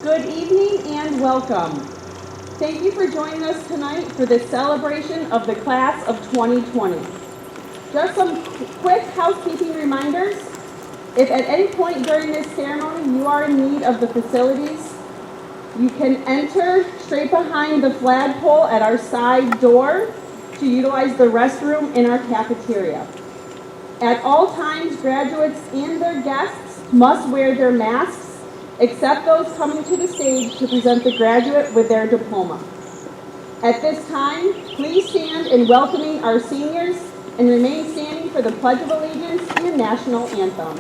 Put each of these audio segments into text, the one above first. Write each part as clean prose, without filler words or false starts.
Good evening and welcome. Thank you for joining us tonight for this celebration of the class of 2020. Just some quick housekeeping reminders. If at any point during this ceremony you are in need of the facilities, you can enter straight behind the flagpole at our side door to utilize the restroom in our cafeteria. At all times, graduates and their guests must wear their masks, except those coming to the stage to present the graduate with their diploma. At this time, please stand in welcoming our seniors and remain standing for the Pledge of Allegiance and National Anthem.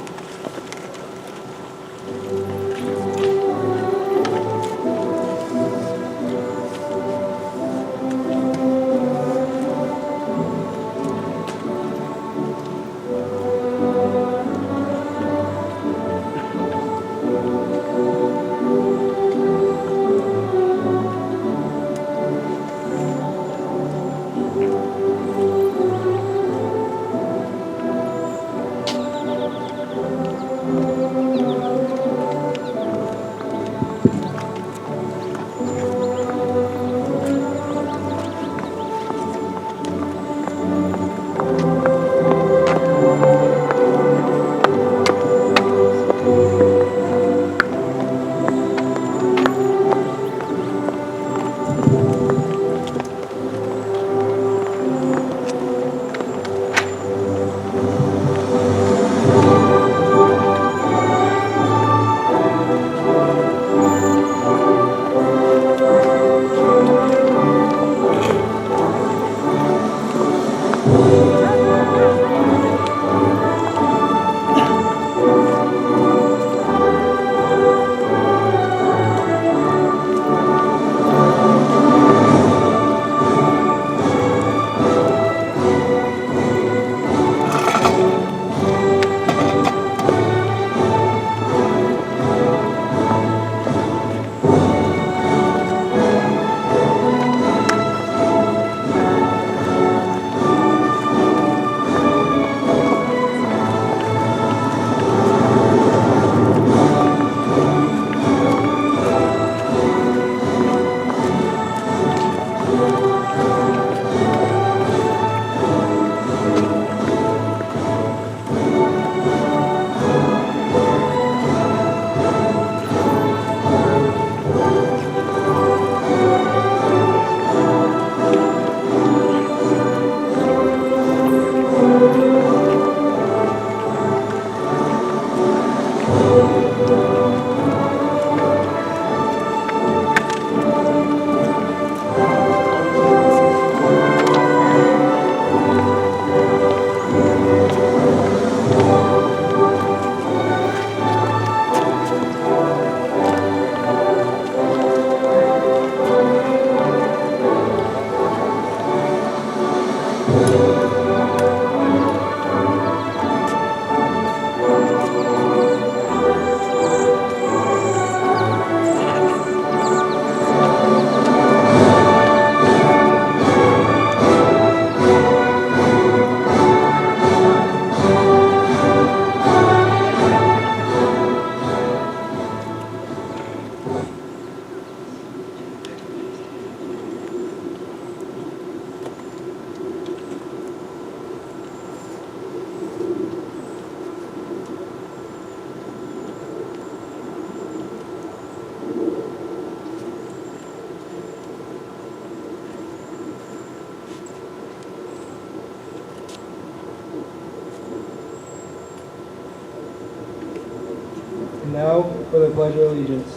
Now for the Pledge of Allegiance.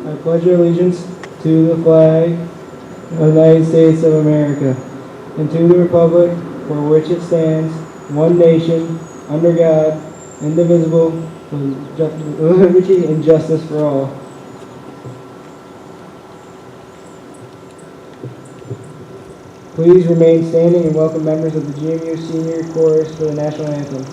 I pledge allegiance to the flag of the United States of America and to the republic for which it stands, one nation, under God, indivisible, with liberty and justice for all. Please remain standing and welcome members of the GMU Senior Chorus for the National Anthem.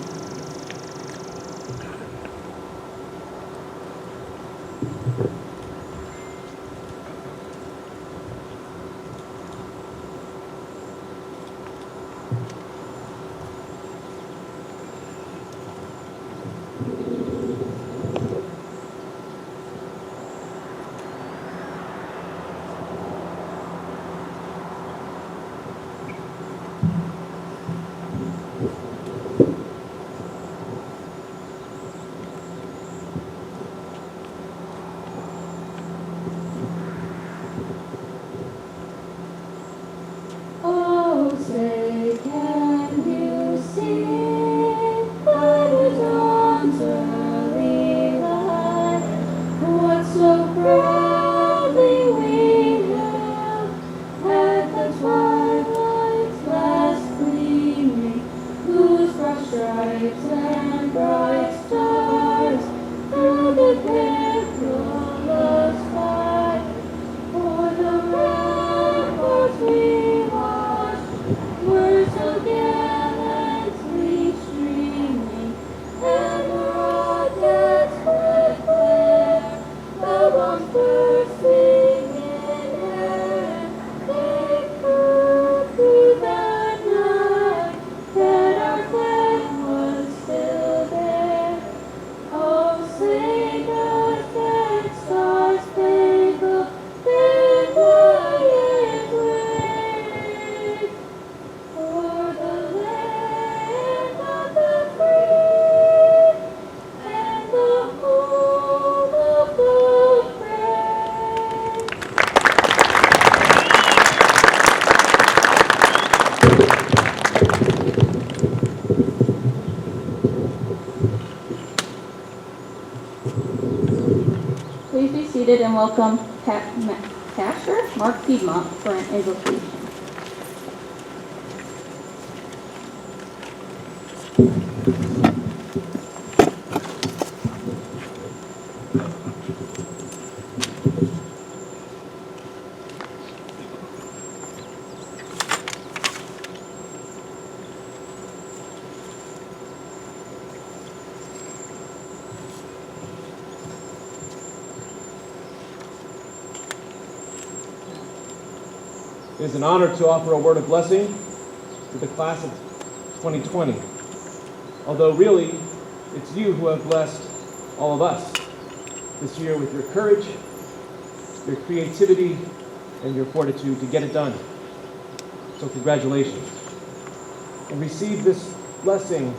seated and welcome Pastor Mark Piedmont for an invocation. It is an honor to offer a word of blessing to the class of 2020. Although really, it's you who have blessed all of us this year with your courage, your creativity, and your fortitude to get it done. So congratulations. And receive this blessing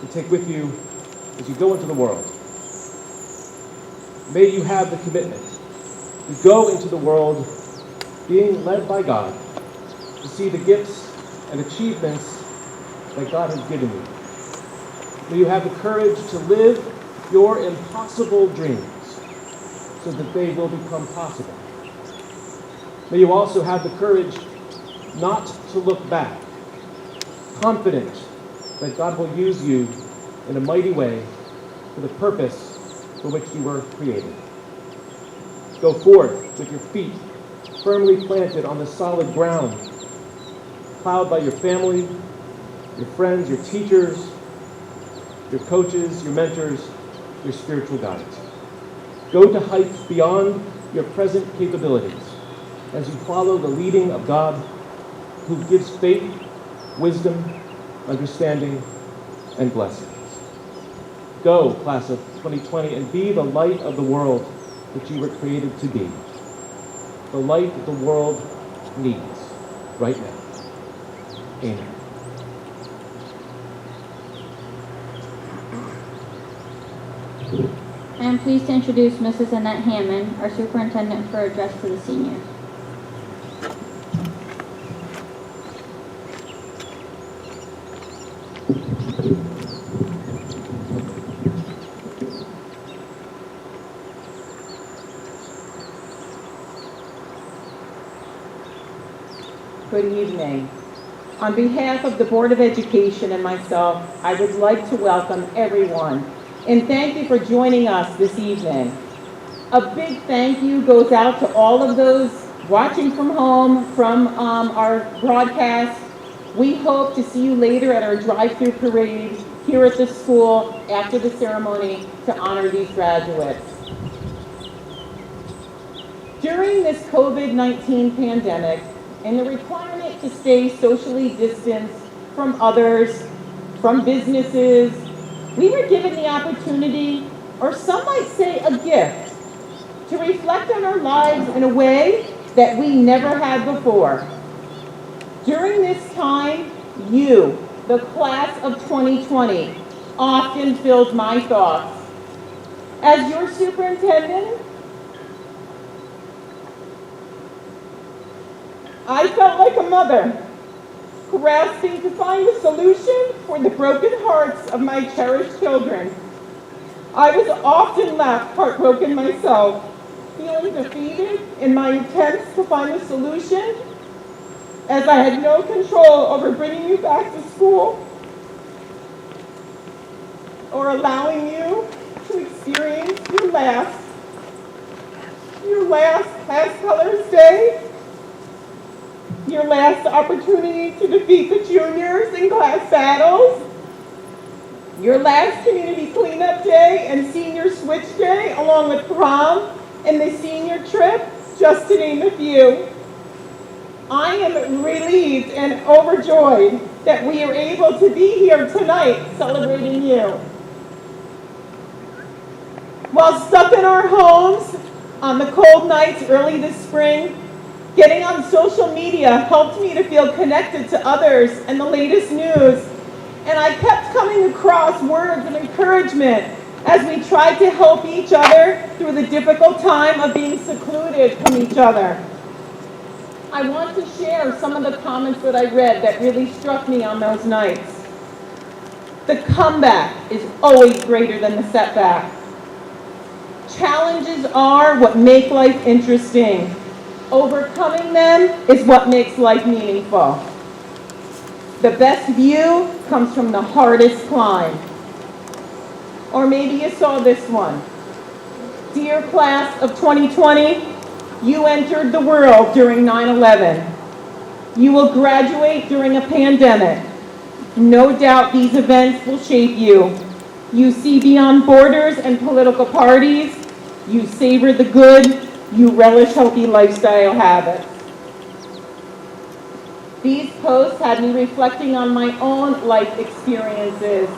to take with you as you go into the world. May you have the commitment to go into the world being led by God, to see the gifts and achievements that God has given you. May you have the courage to live your impossible dreams so that they will become possible. May you also have the courage not to look back, confident that God will use you in a mighty way for the purpose for which you were created. Go forth with your feet firmly planted on the solid ground, plowed by your family, your friends, your teachers, your coaches, your mentors, your spiritual guides. Go to heights beyond your present capabilities as you follow the leading of God, who gives faith, wisdom, understanding, and blessings. Go, class of 2020, and be the light of the world that you were created to be. The light that the world needs right now. Amen. I am pleased to introduce Mrs. Annette Hammond, our superintendent, for address to the seniors. Good evening. On behalf of the Board of Education and myself, I would like to welcome everyone and thank you for joining us this evening. A big thank you goes out to all of those watching from home from our broadcast. We hope to see you later at our drive-through parade here at the school after the ceremony to honor these graduates. During this COVID-19 pandemic, and the requirement to stay socially distanced from others, from businesses, we were given the opportunity, or some might say a gift, to reflect on our lives in a way that we never had before. During this time, you, the class of 2020, often filled my thoughts. As your superintendent, I felt like a mother, grasping to find a solution for the broken hearts of my cherished children. I was often left heartbroken myself, feeling defeated in my attempts to find a solution, as I had no control over bringing you back to school or allowing you to experience your last Class Colors Day, your last opportunity to defeat the juniors in class battles, your last community cleanup day and senior switch day, along with prom and the senior trip, just to name a few. I am relieved and overjoyed that we are able to be here tonight celebrating you. While stuck in our homes on the cold nights early this spring, getting on social media helped me to feel connected to others and the latest news, and I kept coming across words of encouragement as we tried to help each other through the difficult time of being secluded from each other. I want to share some of the comments that I read that really struck me on those nights. The comeback is always greater than the setback. Challenges are what make life interesting. Overcoming them is what makes life meaningful. The best view comes from the hardest climb. Or maybe you saw this one. Dear class of 2020, you entered the world during 9/11. You will graduate during a pandemic. No doubt these events will shape you. You see beyond borders and political parties. You savor the good. You relish healthy lifestyle habits. These posts had me reflecting on my own life experiences,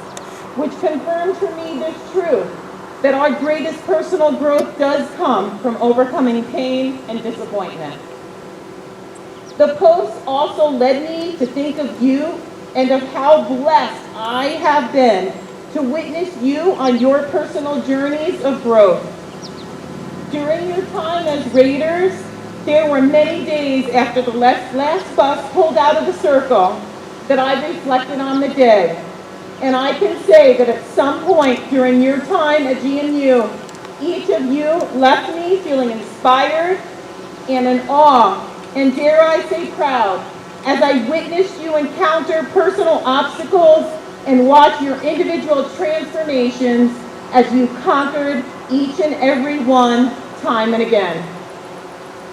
which confirmed for me this truth, that our greatest personal growth does come from overcoming pain and disappointment. The posts also led me to think of you and of how blessed I have been to witness you on your personal journeys of growth. During your time as Raiders, there were many days after the last bus pulled out of the circle that I reflected on the day. And I can say that at some point during your time at GMU, each of you left me feeling inspired and in awe, and dare I say proud, as I witnessed you encounter personal obstacles and watch your individual transformations as you conquered each and every one time and again.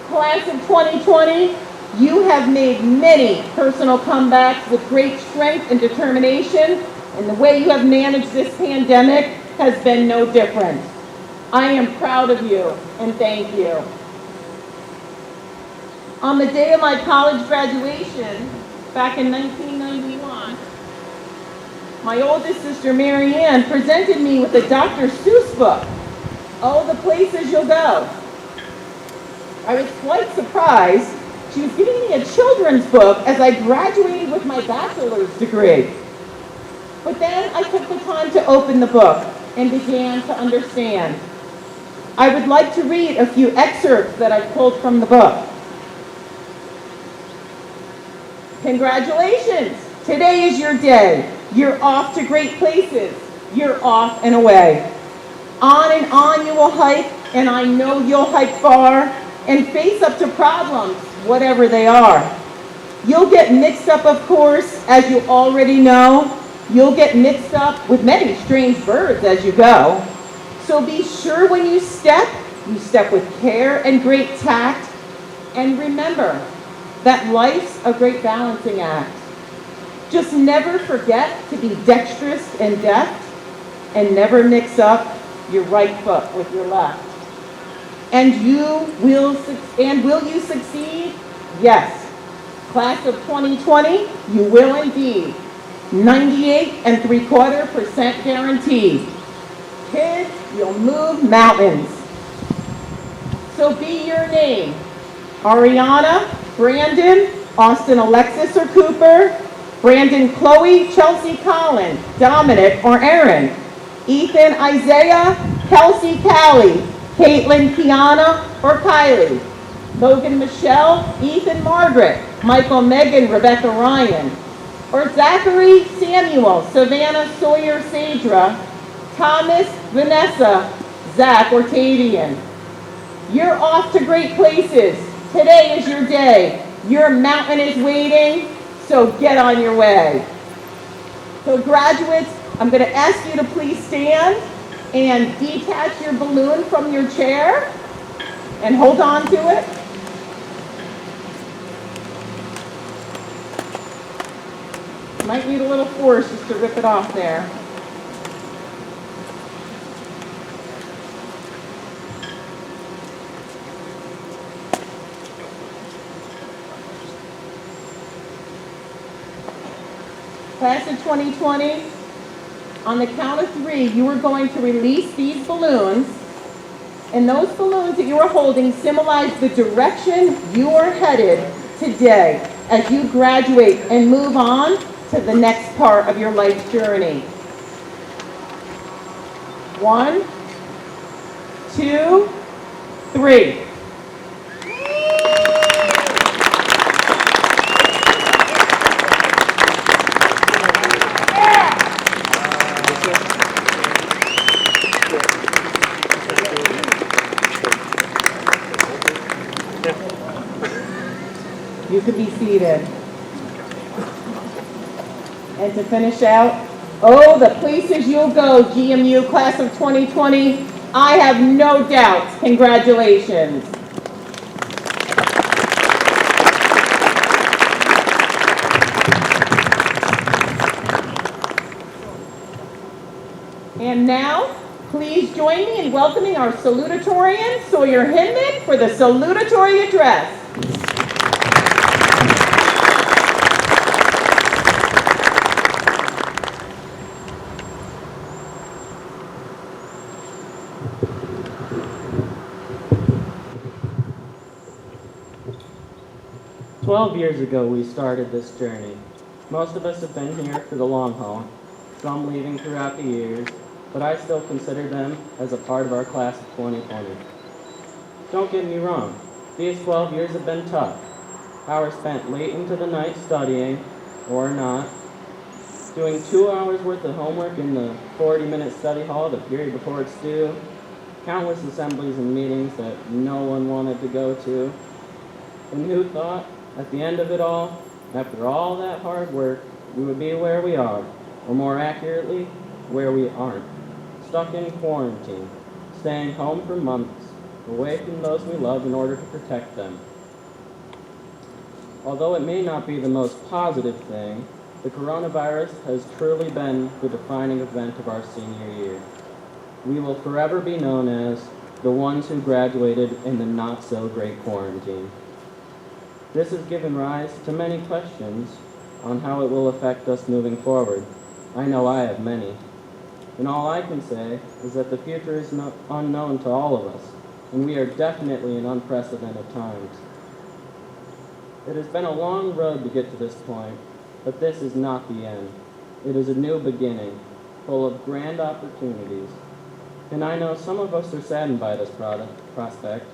Class of 2020, you have made many personal comebacks with great strength and determination, and the way you have managed this pandemic has been no different. I am proud of you, and thank you. On the day of my college graduation, back in 1991, my oldest sister, Mary Ann, presented me with a Dr. Seuss book, All the Places You'll Go. I was quite surprised. She was giving me a children's book as I graduated with my bachelor's degree. But then I took the time to open the book and began to understand. I would like to read a few excerpts that I pulled from the book. Congratulations! Today is your day. You're off to great places. You're off and away. On and on you will hike, and I know you'll hike far and face up to problems, whatever they are. You'll get mixed up, of course, as you already know. You'll get mixed up with many strange birds as you go. So be sure when you step with care and great tact. And remember that life's a great balancing act. Just never forget to be dexterous and deft, and never mix up your right foot with your left. And will you succeed? Yes. Class of 2020, you will indeed. 98.75% guaranteed. Kids, you'll move mountains. So be your name. Ariana, Brandon, Austin Alexis or Cooper, Brandon Chloe, Chelsea Colin, Dominic or Aaron, Ethan Isaiah, Kelsey Callie, Caitlin Kiana or Kylie, Logan Michelle, Ethan Margaret, Michael Megan, Rebecca Ryan, or Zachary Samuel, Savannah Sawyer Sadra, Thomas Vanessa, Zach or Tavian. You're off to great places. Today is your day. Your mountain is waiting, so get on your way. So graduates, I'm going to ask you to please stand and detach your balloon from your chair and hold on to it. Might need a little force just to rip it off there. Class of 2020, on the count of 3, you are going to release these balloons, and those balloons that you are holding symbolize the direction you are headed today as you graduate and move on to the next part of your life journey. 1, 2, 3. could be seated. And to finish out, oh, the places you'll go, GMU class of 2020. I have no doubts. Congratulations. And now, please join me in welcoming our salutatorian, Sawyer Hinman, for the salutatory address. "12 years ago, we started this journey. Most of us have been here for the long haul, some leaving throughout the years, but I still consider them as a part of our class of 2020. Don't get me wrong, these 12 years have been tough. Hours spent late into the night studying, or not, doing 2 hours worth of homework in the 40-minute study hall the period before it's due, countless assemblies and meetings that no one wanted to go to, and who thought, at the end of it all, after all that hard work, we would be where we are, or more accurately, where we aren't, stuck in quarantine, staying home for months, away from those we love in order to protect them. Although it may not be the most positive thing, the coronavirus has truly been the defining event of our senior year. We will forever be known as the ones who graduated in the not-so-great quarantine. This has given rise to many questions on how it will affect us moving forward. I know I have many. And all I can say is that the future is unknown to all of us, and we are definitely in unprecedented times. It has been a long road to get to this point, but this is not the end. It is a new beginning, full of grand opportunities. And I know some of us are saddened by this prospect,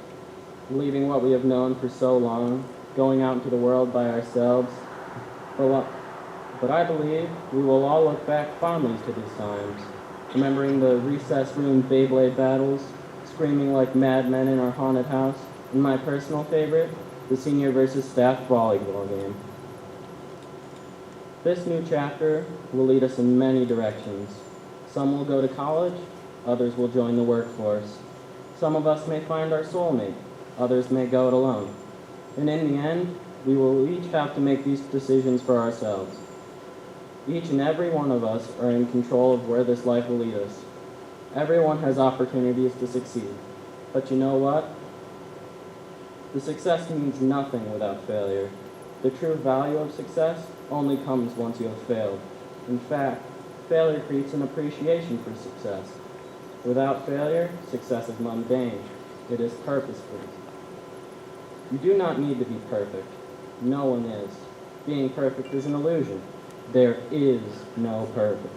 leaving what we have known for so long, going out into the world by ourselves. But I believe we will all look back fondly to these times, remembering the recess room Beyblade battles, screaming like madmen in our haunted house, and my personal favorite, the senior versus staff volleyball game. This new chapter will lead us in many directions. Some will go to college, others will join the workforce. Some of us may find our soulmate, others may go it alone. And in the end, we will each have to make these decisions for ourselves. Each and every one of us are in control of where this life will lead us. Everyone has opportunities to succeed. But you know what? The success means nothing without failure. The true value of success only comes once you have failed. In fact, failure creates an appreciation for success. Without failure, success is mundane. It is purposeful. You do not need to be perfect. No one is. Being perfect is an illusion. There is no perfect.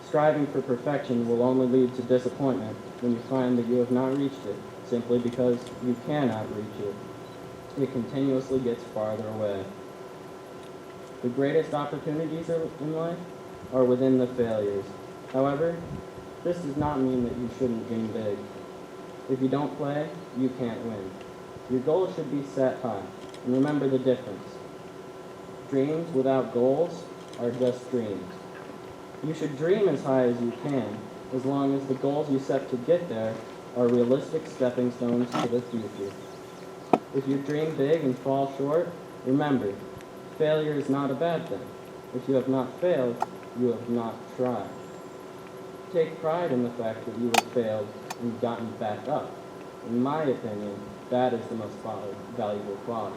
Striving for perfection will only lead to disappointment when you find that you have not reached it, simply because you cannot reach it. It continuously gets farther away. The greatest opportunities in life are within the failures. However, this does not mean that you shouldn't dream big. If you don't play, you can't win. Your goals should be set high, and remember the difference. Dreams without goals are just dreams. You should dream as high as you can, as long as the goals you set to get there are realistic stepping stones to the future. If you dream big and fall short, remember, failure is not a bad thing. If you have not failed, you have not tried. Take pride in the fact that you have failed and gotten back up. In my opinion, that is the most valuable quality.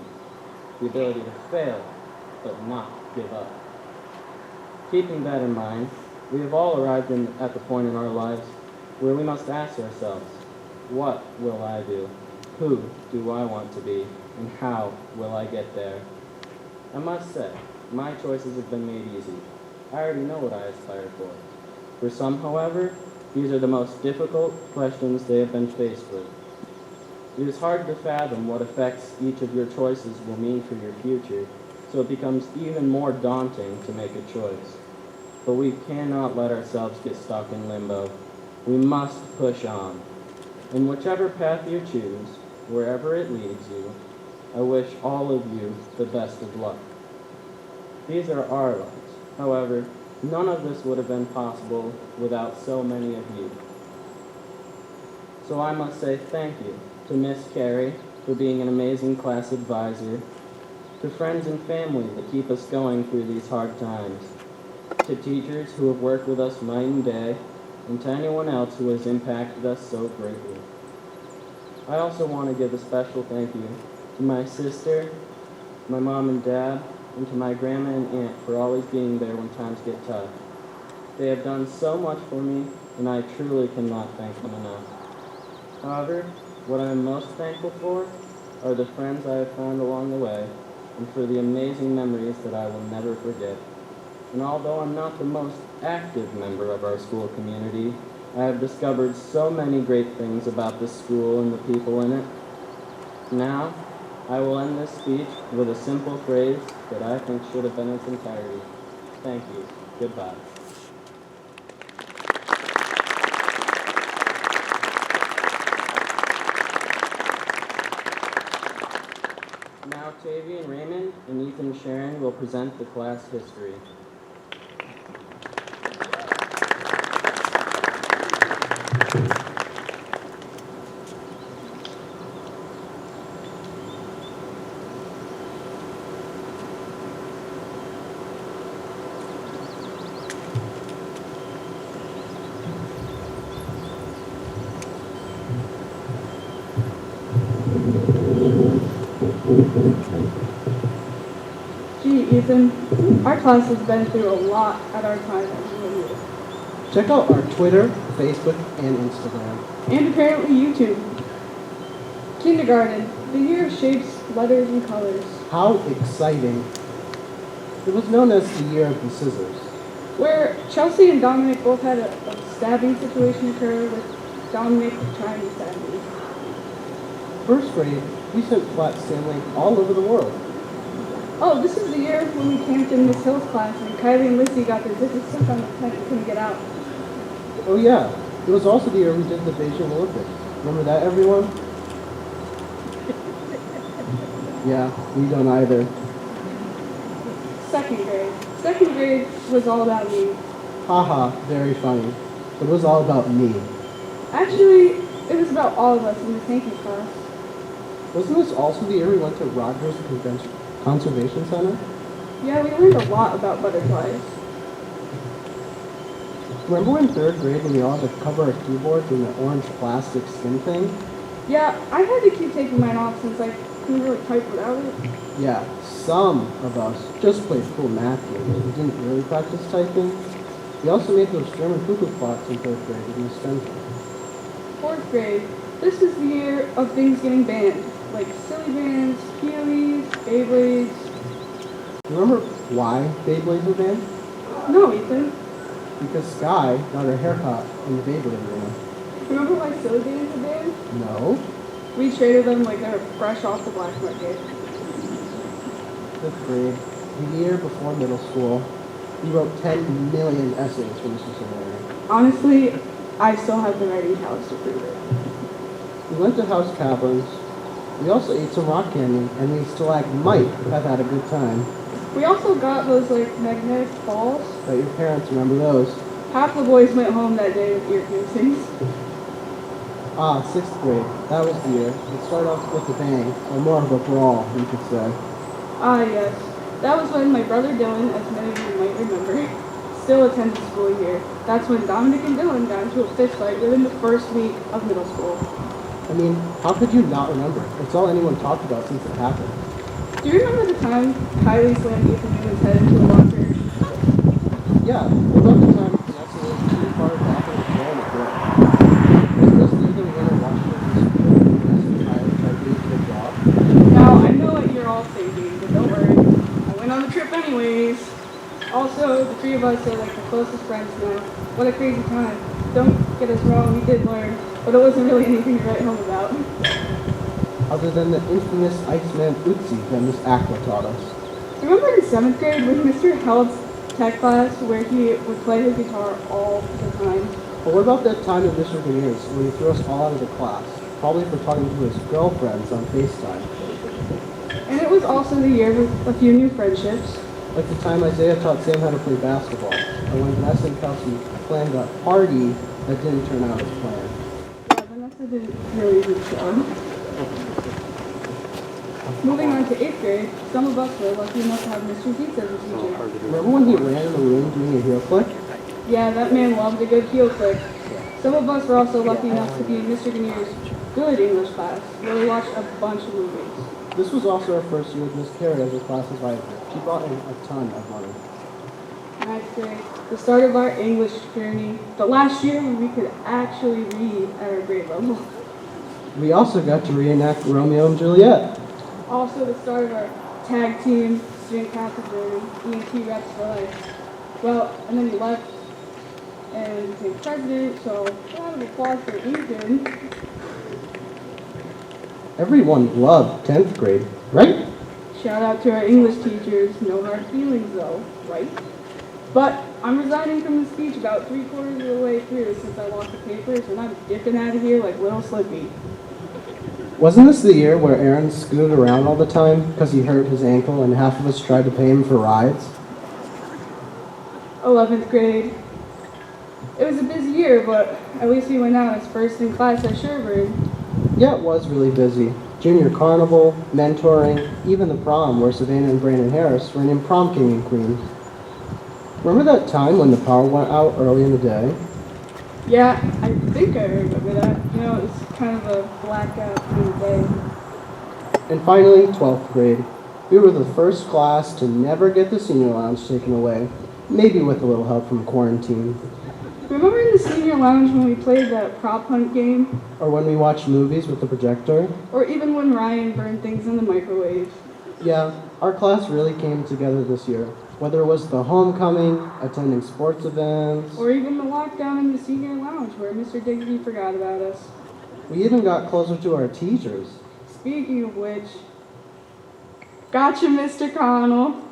The ability to fail, but not give up. Keeping that in mind, we have all arrived at the point in our lives where we must ask ourselves, what will I do? Who do I want to be? And how will I get there? I must say, my choices have been made easy. I already know what I aspire for. For some, however, these are the most difficult questions they have been faced with. It is hard to fathom what effects each of your choices will mean for your future, so it becomes even more daunting to make a choice. But we cannot let ourselves get stuck in limbo. We must push on. And whichever path you choose, wherever it leads you, I wish all of you the best of luck. These are our lives. However, none of this would have been possible without so many of you. So I must say thank you to Miss Carey for being an amazing class advisor, to friends and family that keep us going through these hard times, to teachers who have worked with us night and day, and to anyone else who has impacted us so greatly. I also want to give a special thank you to my sister, my mom and dad, and to my grandma and aunt for always being there when times get tough. They have done so much for me, and I truly cannot thank them enough. However, what I am most thankful for are the friends I have found along the way, and for the amazing memories that I will never forget. And although I'm not the most active member of our school community, I have discovered so many great things about this school and the people in it. Now, I will end this speech with a simple phrase that I think should have been its entirety. Thank you. Goodbye. Now, Tavian Raymond and Ethan Sharon will present the class history. Gee, Ethan, our class has been through a lot at our time as you and you. Check out our Twitter, Facebook, and Instagram. And apparently YouTube. Kindergarten, the year of shapes, letters, and colors. How exciting! It was known as the year of the scissors. Where Chelsea and Dominic both had a stabbing situation occur with Dominic trying to stab me. First grade, we sent flat sailing all over the world. Oh, this is the year when we camped in Miss Hill's class and Kylie and Lissy got their zippers stuck on the tent and couldn't get out. Oh yeah, it was also the year we did the Beijing Olympics. Remember that, everyone? Yeah, we don't either. Second grade. Second grade was all about me. Haha, very funny. But it was all about me. Actually, it was about all of us in the Sankey class. Wasn't this also the year we went to Rogers Conservation Center? Yeah, we learned a lot about butterflies. Remember in third grade when we all had to cover our keyboards in the orange plastic skin thing? Yeah, I had to keep taking mine off since I couldn't really type without it. Yeah, some of us just played cool math games. We didn't really practice typing. We also made those German cuckoo clocks in third grade with Miss Spencer. Fourth grade. This is the year of things getting banned, like silly bands, Heelys, Beyblades. Remember why Beyblades were banned? No, Ethan. Because Sky got her haircut in the Beyblade arena. Remember why silly bands were banned? No. We traded them like they were fresh off the black market. Fifth grade, the year before middle school, we wrote 10 million essays for Mr. Solari. Honestly, I still have the writing talents to prove it. We went to House Caverns. We also ate some rock candy, and we might have had a good time. We also got those like magnetic balls. Bet your parents remember those. Half the boys went home that day with ear piercings. Ah, sixth grade. That was the year. It started off with a bang, or more of a brawl, you could say. Ah, yes. That was when my brother Dylan, as many of you might remember, still attended school here. That's when Dominic and Dylan got into a fist fight within the first week of middle school. I mean, how could you not remember? It's all anyone talked about since it happened. Do you remember the time Kylie slammed Ethan Newman's head into a locker? Yeah, what about the time we accidentally too far back in the floor in the door? Wasn't this the year that we went to Washington because Kylie tried to do a good job? Now, I know what you're all thinking, but don't worry. I went on the trip anyways. Also, the three of us are like the closest friends now. What a crazy time. Don't get us wrong, we did learn, but it wasn't really anything to write home about. Other than the infamous Iceman Utsi that Miss Aqua taught us. Remember in 7th grade when Mr. Held's tech class where he would play his guitar all the time? But what about that time at Mr. Veneers when he threw us all out of the class? Probably for talking to his girlfriends on FaceTime. was also the year of a few new friendships. Like the time Isaiah taught Sam how to play basketball, or when Vanessa and Kelsey planned a party that didn't turn out as planned. Yeah, Vanessa didn't really even show. Moving on to 8th grade, some of us were lucky enough to have Mr. Dietz as a teacher. Remember when he ran in the room doing a heel flick? Yeah, that man loved a good heel flick. Some of us were also lucky enough to be in Mr. Ganier's good English class, where we watched a bunch of movies. This was also our first year with Miss Carey as our class advisor. She brought in a ton of money. 9th grade, the start of our English journey, the last year when we could actually read at our grade level. We also got to reenact Romeo and Juliet. Also the start of our tag team, student council journey, ENT reps for life. Well, and then he left and became president, so round of applause for Ethan. Everyone loved 10th grade, right? Shout out to our English teachers, no hard feelings though, right? But I'm resigning from the speech about 3/4 of the way through since I lost the papers, and I'm dipping out of here like little Slippy. Wasn't this the year where Aaron scooted around all the time because he hurt his ankle and half of us tried to pay him for rides? 11th grade. It was a busy year, but at least we went out as first in class at Sherburne. Yeah, it was really busy. Junior carnival, mentoring, even the prom where Savannah and Brandon Harris were named prom king and queen. Remember that time when the power went out early in the day? Yeah, I think I remember that. You know, it was kind of a blackout kind of day. And finally, 12th grade. We were the first class to never get the senior lounge taken away, maybe with a little help from quarantine. Remember in the senior lounge when we played that prop hunt game? Or when we watched movies with the projector. Or even when Ryan burned things in the microwave? Yeah, our class really came together this year. Whether it was the homecoming, attending sports events, Or even the lockdown in the senior lounge where Mr. Digby forgot about us. we even got closer to our teachers. Speaking of which, gotcha, Mr. Connell.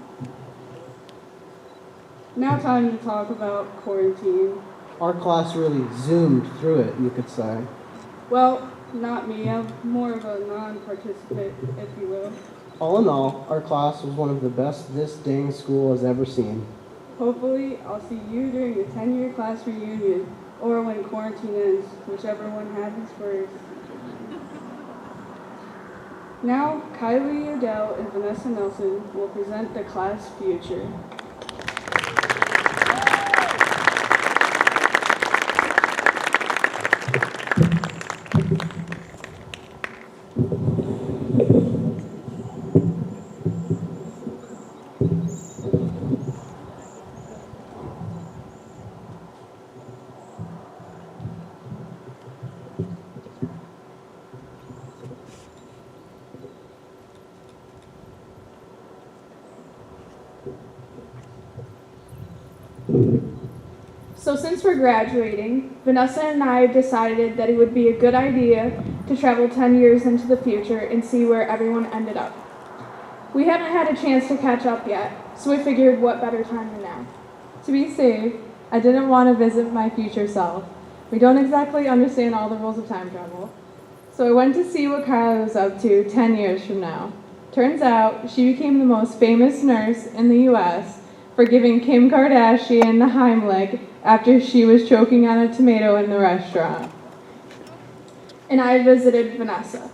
Now time to talk about quarantine. Our class really zoomed through it, you could say. Well, not me. I'm more of a non-participant, if you will. All in all, our class was one of the best this dang school has ever seen. Hopefully, I'll see you during the 10-year class reunion, or when quarantine ends, whichever one happens first. Now, Kylie Odell and Vanessa Nelson will present the class future. So since we're graduating, Vanessa and I decided that it would be a good idea to travel 10 years into the future and see where everyone ended up. We haven't had a chance to catch up yet, so we figured what better time than now. To be safe, I didn't want to visit my future self. We don't exactly understand all the rules of time travel. So I went to see what Kyla was up to 10 years from now. Turns out, she became the most famous nurse in the US for giving Kim Kardashian the Heimlich after she was choking on a tomato in the restaurant. And I visited Vanessa.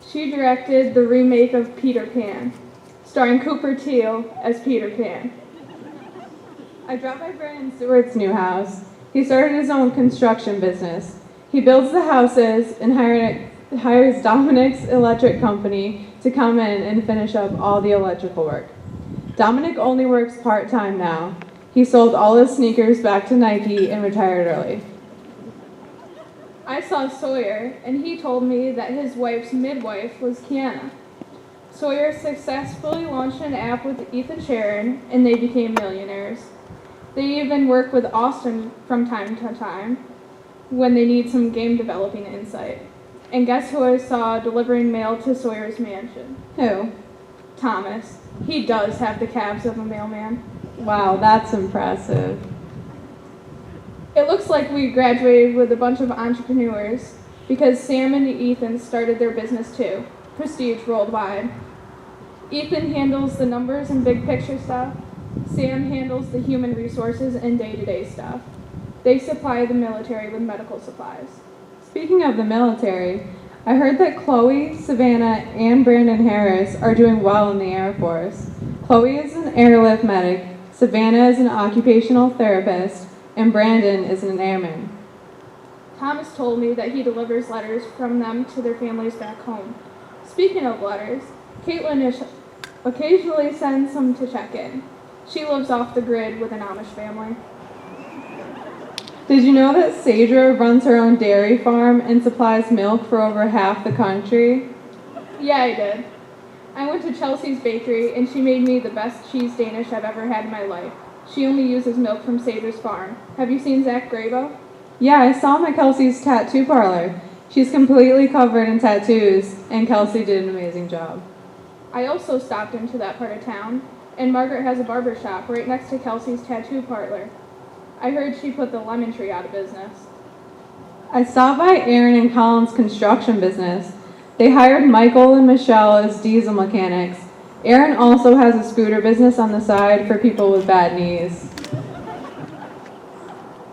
She directed the remake of Peter Pan, starring Cooper Teal as Peter Pan. I dropped by Brandon Stewart's new house. He started his own construction business. He builds the houses and hires Dominic's electric company to come in and finish up all the electrical work. Dominic only works part-time now. He sold all his sneakers back to Nike and retired early. I saw Sawyer, and he told me that his wife's midwife was Kiana. Sawyer successfully launched an app with Ethan Sharon, and they became millionaires. They even work with Austin from time to time when they need some game developing insight. And guess who I saw delivering mail to Sawyer's mansion? Who? Thomas. He does have the calves of a mailman. Wow, that's impressive. It looks like we graduated with a bunch of entrepreneurs because Sam and Ethan started their business too, Prestige Worldwide. Ethan handles the numbers and big picture stuff. Sam handles the human resources and day-to-day stuff. They supply the military with medical supplies. Speaking of the military, I heard that Chloe, Savannah, and Brandon Harris are doing well in the Air Force. Chloe is an airlift medic, Savannah is an occupational therapist, and Brandon is an airman. Thomas told me that he delivers letters from them to their families back home. Speaking of letters, Caitlin occasionally sends some to check in. She lives off the grid with an Amish family. Did you know that Sadra runs her own dairy farm and supplies milk for over half the country? Yeah, I did. I went to Chelsea's bakery and she made me the best cheese Danish I've ever had in my life. She only uses milk from Sadra's farm. Have you seen Zach Grabo? Yeah, I saw him at Kelsey's tattoo parlor. She's completely covered in tattoos, and Kelsey did an amazing job. I also stopped into that part of town, and Margaret has a barber shop right next to Kelsey's tattoo parlor. I heard she put the lemon tree out of business. I stopped by Aaron and Colin's construction business. They hired Michael and Michelle as diesel mechanics. Aaron also has a scooter business on the side for people with bad knees.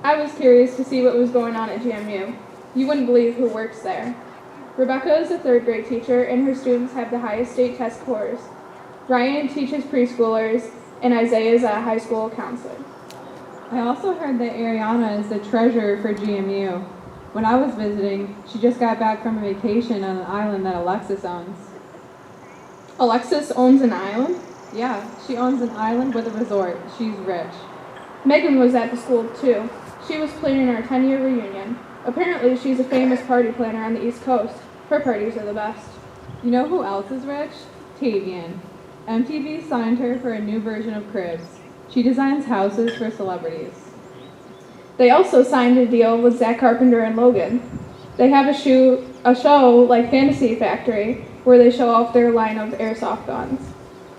I was curious to see what was going on at GMU. You wouldn't believe who works there. Rebecca is a third grade teacher and her students have the highest state test scores. Ryan teaches preschoolers and Isaiah is a high school counselor. I also heard that Ariana is the treasurer for GMU. When I was visiting, she just got back from a vacation on an island that Alexis owns. Alexis owns an island? Yeah, she owns an island with a resort. She's rich. Megan was at the school too. She was planning our 10-year reunion. Apparently, she's a famous party planner on the East Coast. Her parties are the best. You know who else is rich? Tavian. MTV signed her for a new version of Cribs. She designs houses for celebrities. They also signed a deal with Zach Carpenter and Logan. They have a show like Fantasy Factory where they show off their line of airsoft guns.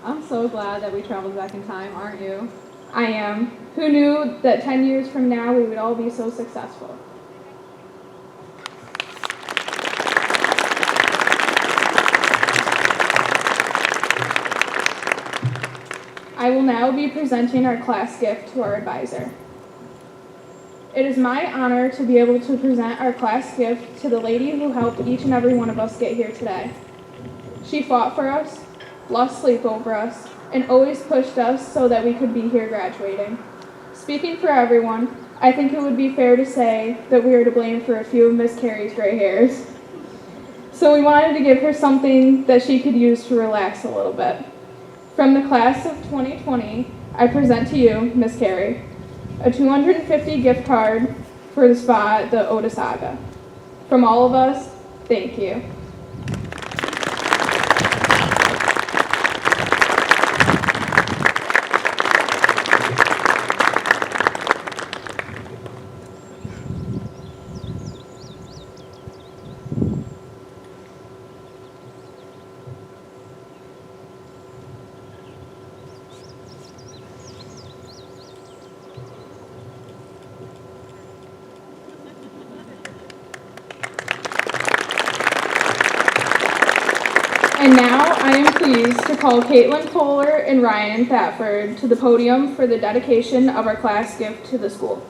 I'm so glad that we traveled back in time, aren't you? I am. Who knew that 10 years from now we would all be so successful? I will now be presenting our class gift to our advisor. It is my honor to be able to present our class gift to the lady who helped each and every one of us get here today. She fought for us, lost sleep over us, and always pushed us so that we could be here graduating. Speaking for everyone, I think it would be fair to say that we are to blame for a few of Miss Carey's gray hairs. So we wanted to give her something that she could use to relax a little bit. From the class of 2020, I present to you, Miss Carey, a $250 gift card for the spa at the Oda Saga. From all of us, thank you. And now I am pleased to call Caitlin Kohler and Ryan Thetford to the podium for the dedication of our class gift to the school.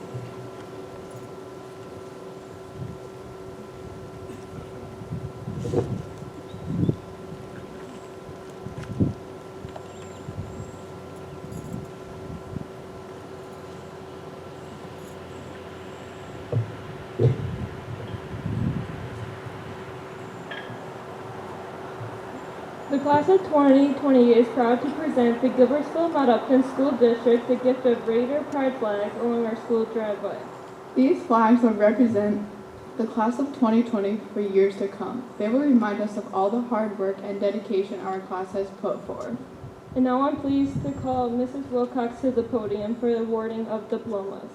The class of 2020 is proud to present the Gilbertsville-Mid-Upton School District the gift of Raider Pride flags along our school driveway. These flags will represent the class of 2020 for years to come. They will remind us of all the hard work and dedication our class has put forward. And now I'm pleased to call Mrs. Wilcox to the podium for the awarding of diplomas.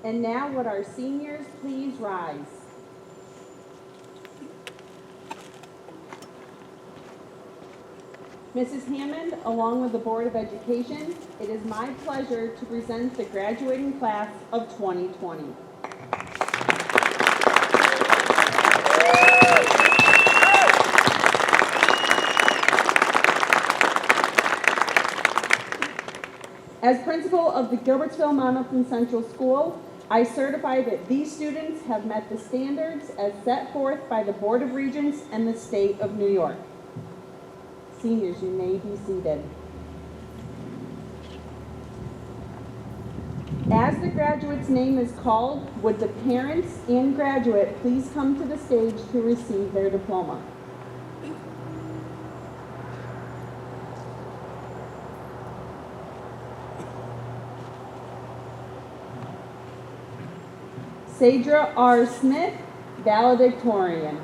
And now would our seniors please rise? Mrs. Hammond, along with the Board of Education, it is my pleasure to present the graduating class of 2020. As principal of the Gilbertsville Mount Upton Central School, I certify that these students have met the standards as set forth by the Board of Regents and the State of New York. Seniors, you may be seated. As the graduate's name is called, would the parents and graduate please come to the stage to receive their diploma? Sadra R. Smith, valedictorian.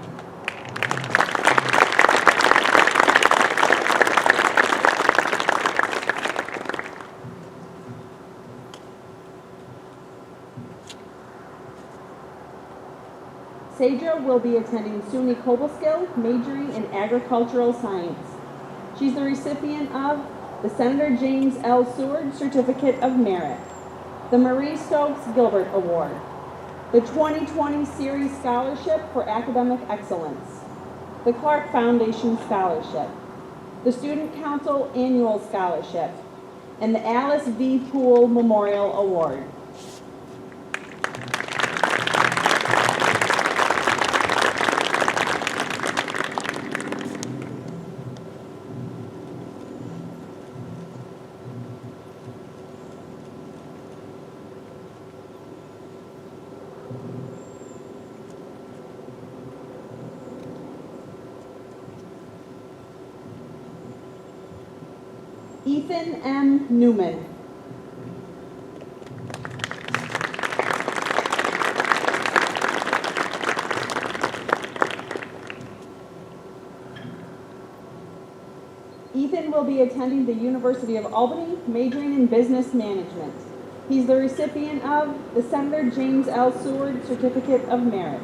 Sadra will be attending SUNY Cobleskill, majoring in agricultural science. She's the recipient of the Senator James L. Seward Certificate of Merit, the Marie Stokes Gilbert Award, the 2020 Series Scholarship for Academic Excellence, the Clark Foundation Scholarship, the Student Council Annual Scholarship, and the Alice V. Poole Memorial Award. Ethan M. Newman. Ethan will be attending the University of Albany, majoring in business management. He's the recipient of the Senator James L. Seward Certificate of Merit,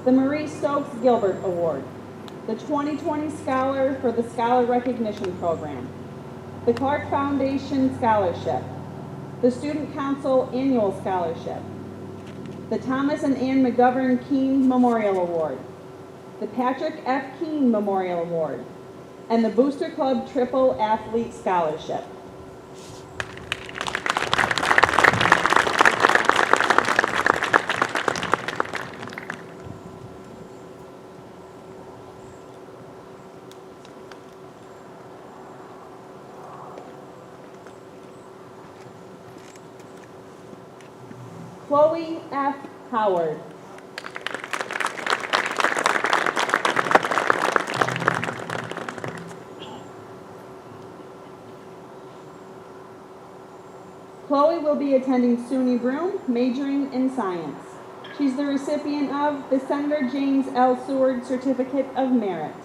the Marie Stokes Gilbert Award, the 2020 Scholar for the Scholar Recognition Program, the Clark Foundation Scholarship, the Student Council Annual Scholarship, the Thomas and Ann McGovern Keene Memorial Award, the Patrick F. Keene Memorial Award, and the Booster Club Triple Athlete Scholarship. Chloe F. Howard. Chloe will be attending SUNY Broome, majoring in science. She's the recipient of the Senator James L. Seward Certificate of Merit,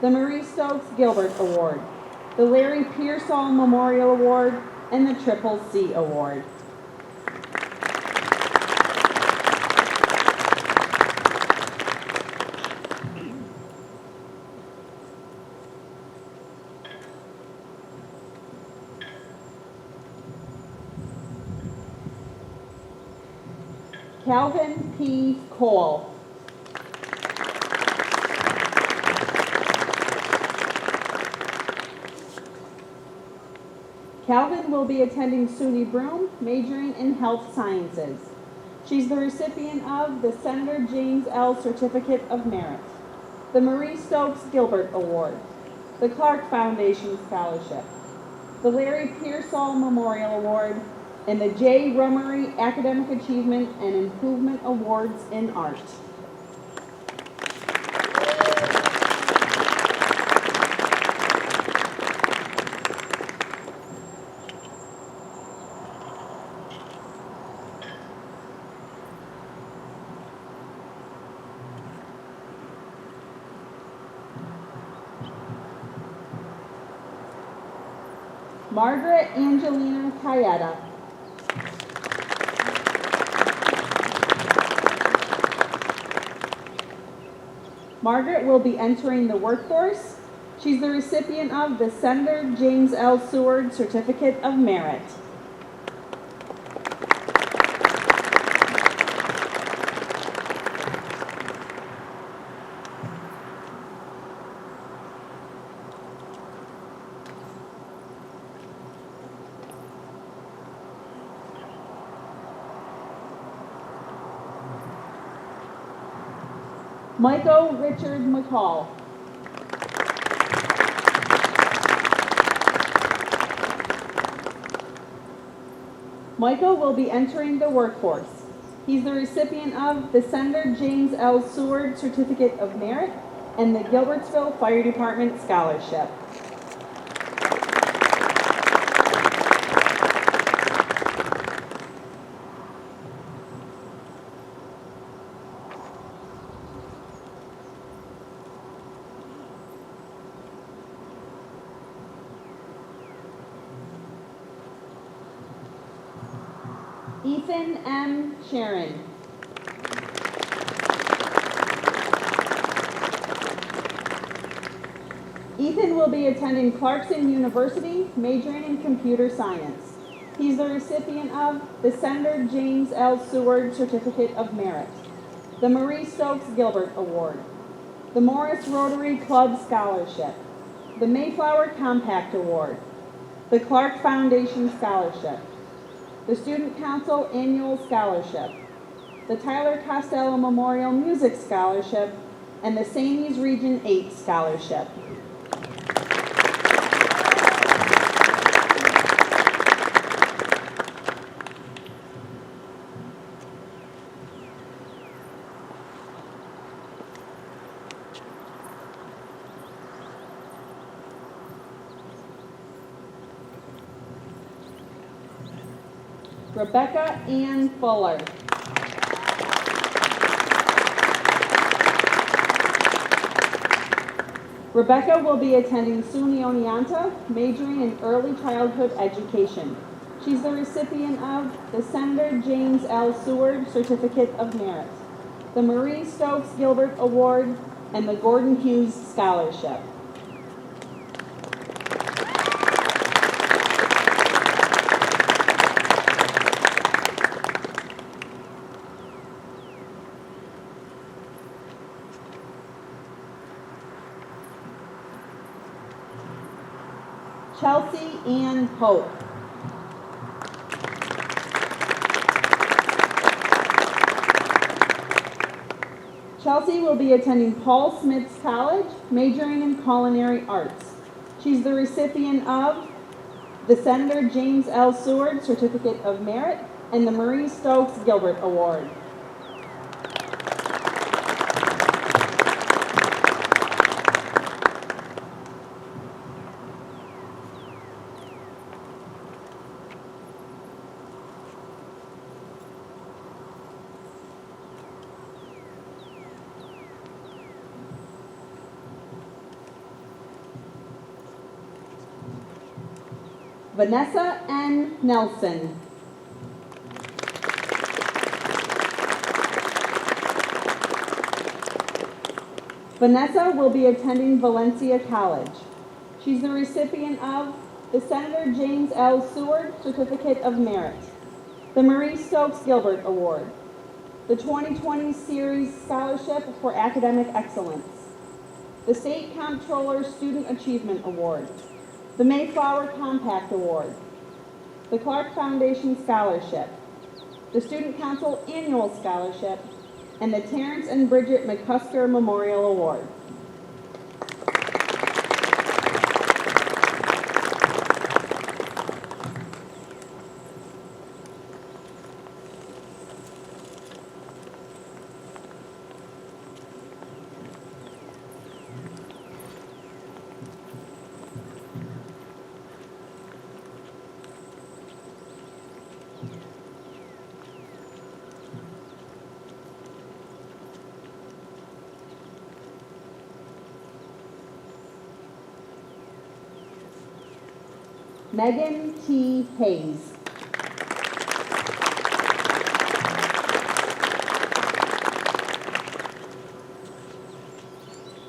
the Marie Stokes Gilbert Award, the Larry Pearsall Memorial Award, and the Triple C Award. Calvin P. Cole. Calvin will be attending SUNY Broome, majoring in health sciences. She's the recipient of the Senator James L. Certificate of Merit, the Marie Stokes Gilbert Award, the Clark Foundation Scholarship, the Larry Pearsall Memorial Award, and the J. Rummery Academic Achievement and Improvement Awards in Art. Margaret Angelina Cayetta. Margaret will be entering the workforce. She's the recipient of the Senator James L. Seward Certificate of Merit. Michael Richard McCall. Michael will be entering the workforce. He's the recipient of the Senator James L. Seward Certificate of Merit and the Gilbertsville Fire Department Scholarship. Ethan M. Sharon. Ethan will be attending Clarkson University, majoring in computer science. He's the recipient of the Senator James L. Seward Certificate of Merit, the Marie Stokes Gilbert Award, the Morris Rotary Club Scholarship, the Mayflower Compact Award, the Clark Foundation Scholarship, the Student Council Annual Scholarship, the Tyler Costello Memorial Music Scholarship, and the Samies Region 8 Scholarship. Rebecca Ann Fuller. Rebecca will be attending SUNY Oneonta, majoring in early childhood education. She's the recipient of the Senator James L. Seward Certificate of Merit, the Marie Stokes Gilbert Award, and the Gordon Hughes Scholarship. Chelsea Ann Pope. Chelsea will be attending Paul Smith's College, majoring in culinary arts. She's the recipient of the Senator James L. Seward Certificate of Merit and the Marie Stokes Gilbert Award. Vanessa N. Nelson. Vanessa will be attending Valencia College. She's the recipient of the Senator James L. Seward Certificate of Merit, the Marie Stokes Gilbert Award, the 2020 Series Scholarship for Academic Excellence, the State Comptroller Student Achievement Award, the Mayflower Compact Award, the Clark Foundation Scholarship, the Student Council Annual Scholarship, and the Terrence and Bridget McCusker Memorial Award. Megan T. Hayes.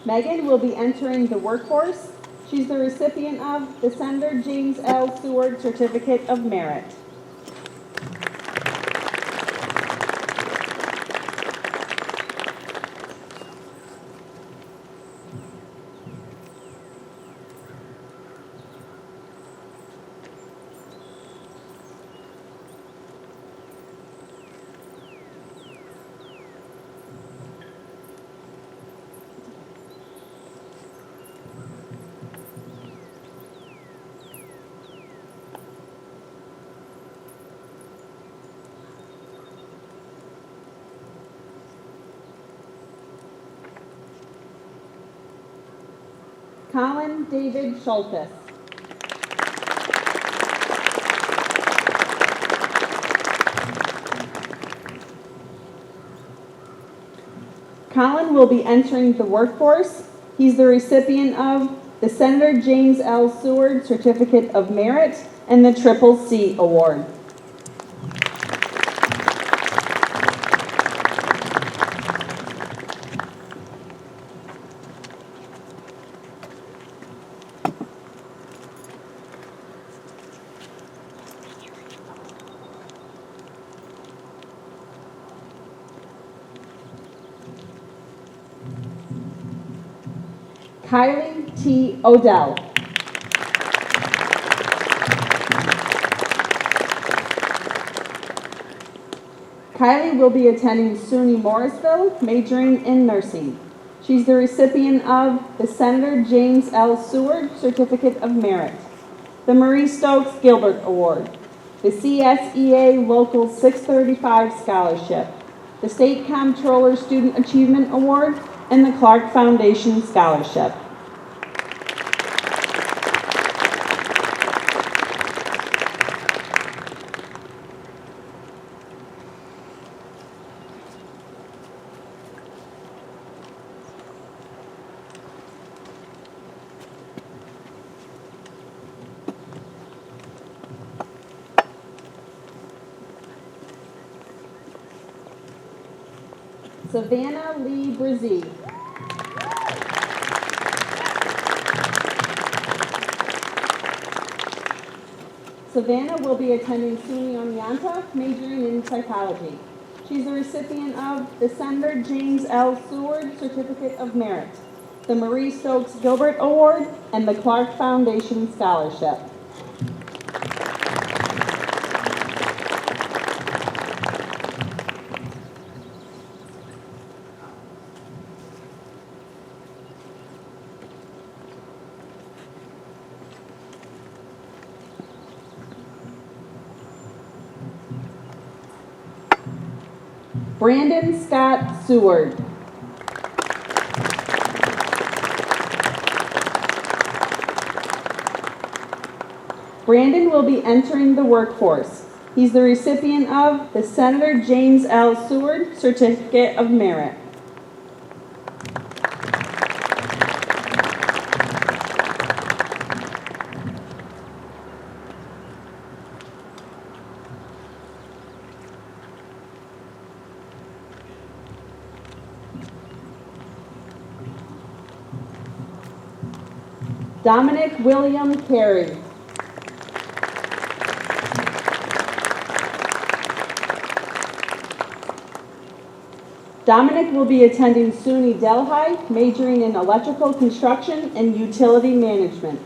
Megan will be entering the workforce. She's the recipient of the Senator James L. Seward Certificate of Merit. Colin David Schultes. Colin will be entering the workforce. He's the recipient of the Senator James L. Seward Certificate of Merit and the Triple C Award. Kylie T. Odell. Kylie will be attending SUNY Morrisville, majoring in nursing. She's the recipient of the Senator James L. Seward Certificate of Merit, the Marie Stokes Gilbert Award, the CSEA Local 635 Scholarship, the State Comptroller Student Achievement Award, and the Clark Foundation Scholarship. Savannah Lee Brzee. Savannah will be attending SUNY Oneonta, majoring in psychology. She's the recipient of the Senator James L. Seward Certificate of Merit, the Marie Stokes Gilbert Award, and the Clark Foundation Scholarship. Brandon Scott Seward. Brandon will be entering the workforce. He's the recipient of the Senator James L. Seward Certificate of Merit. Dominic William Carey. Dominic will be attending SUNY Delhi, majoring in electrical construction and utility management.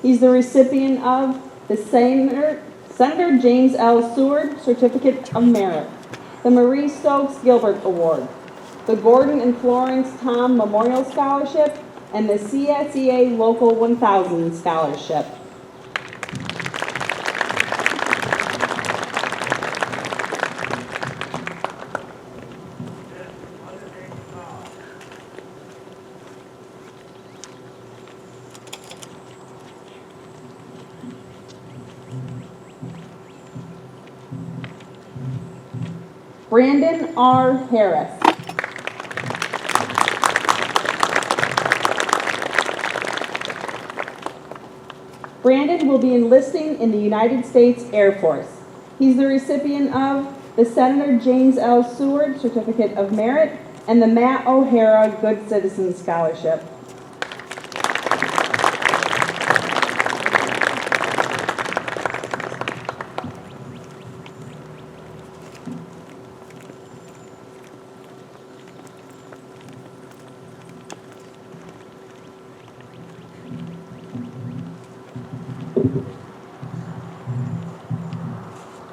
He's the recipient of the Senator James L. Seward Certificate of Merit, the Marie Stokes Gilbert Award, the Gordon and Florence Tom Memorial Scholarship, and the CSEA Local 1000 Scholarship. Brandon R. Harris. Brandon will be enlisting in the United States Air Force. He's the recipient of the Senator James L. Seward Certificate of Merit and the Matt O'Hara Good Citizen Scholarship.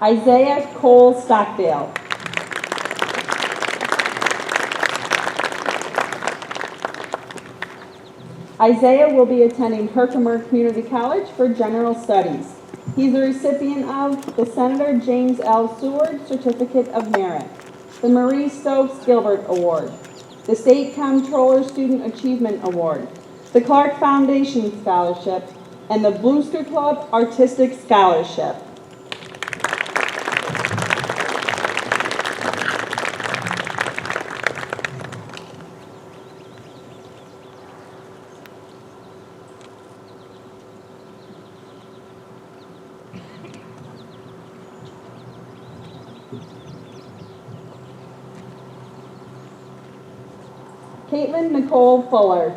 Isaiah Cole Stockdale. Isaiah will be attending Herkimer Community College for General Studies. He's a recipient of the Senator James L. Seward Certificate of Merit, the Marie Stokes Gilbert Award, the State Comptroller Student Achievement Award, the Clark Foundation Scholarship, and the Booster Club Artistic Scholarship. Caitlin Nicole Fuller.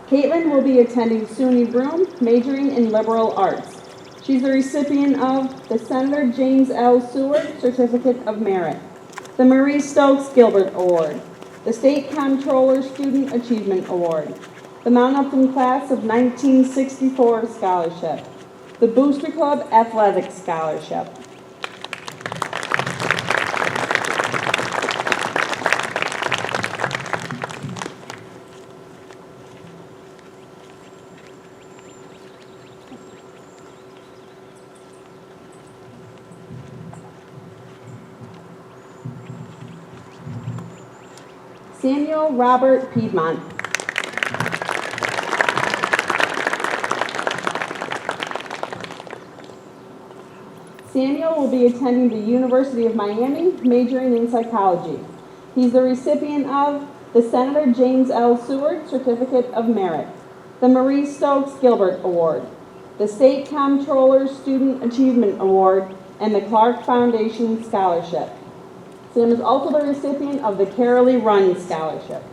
Caitlin will be attending SUNY Broome, majoring in liberal arts. She's a recipient of the Senator James L. Seward Certificate of Merit, the Marie Stokes Gilbert Award, the State Comptroller Student Achievement Award, the Mount Upton Class of 1964 Scholarship, the Booster Club Athletic Scholarship. Samuel Robert Piedmont. Samuel will be attending the University of Miami, majoring in psychology. He's the recipient of the Senator James L. Seward Certificate of Merit, the Marie Stokes Gilbert Award, the State Comptroller Student Achievement Award, and the Clark Foundation Scholarship. Sam is also the recipient of the Carolee Run Scholarship.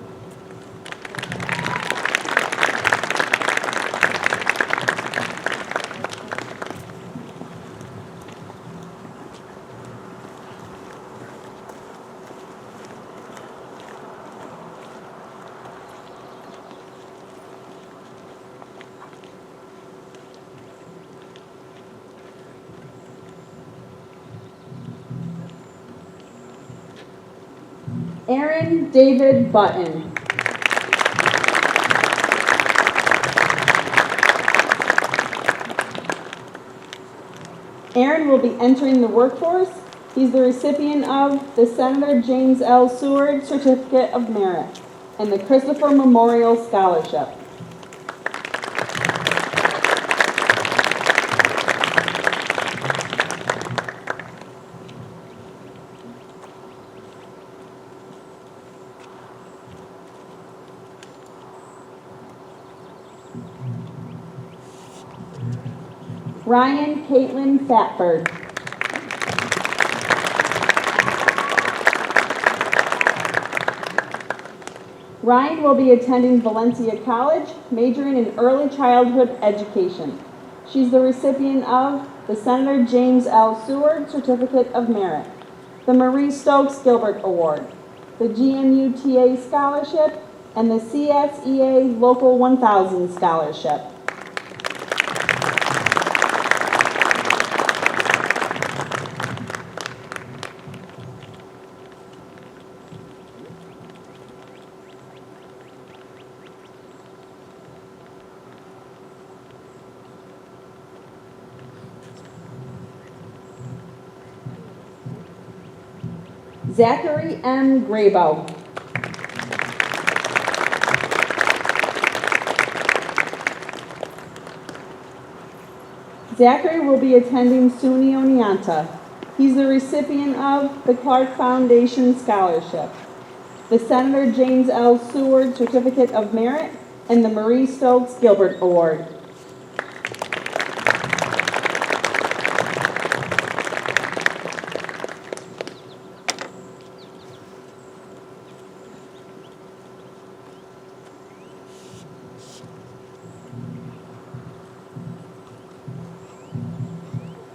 Aaron David Button. Aaron will be entering the workforce. He's the recipient of the Senator James L. Seward Certificate of Merit and the Christopher Memorial Scholarship. Ryan Caitlin Fatford. Ryan will be attending Valencia College, majoring in early childhood education. She's the recipient of the Senator James L. Seward Certificate of Merit, the Marie Stokes Gilbert Award, the GMUTA Scholarship, and the CSEA Local 1000 Scholarship. Zachary M. Graybow. Zachary will be attending SUNY Oneonta. He's the recipient of the Clark Foundation Scholarship, the Senator James L. Seward Certificate of Merit, and the Marie Stokes Gilbert Award.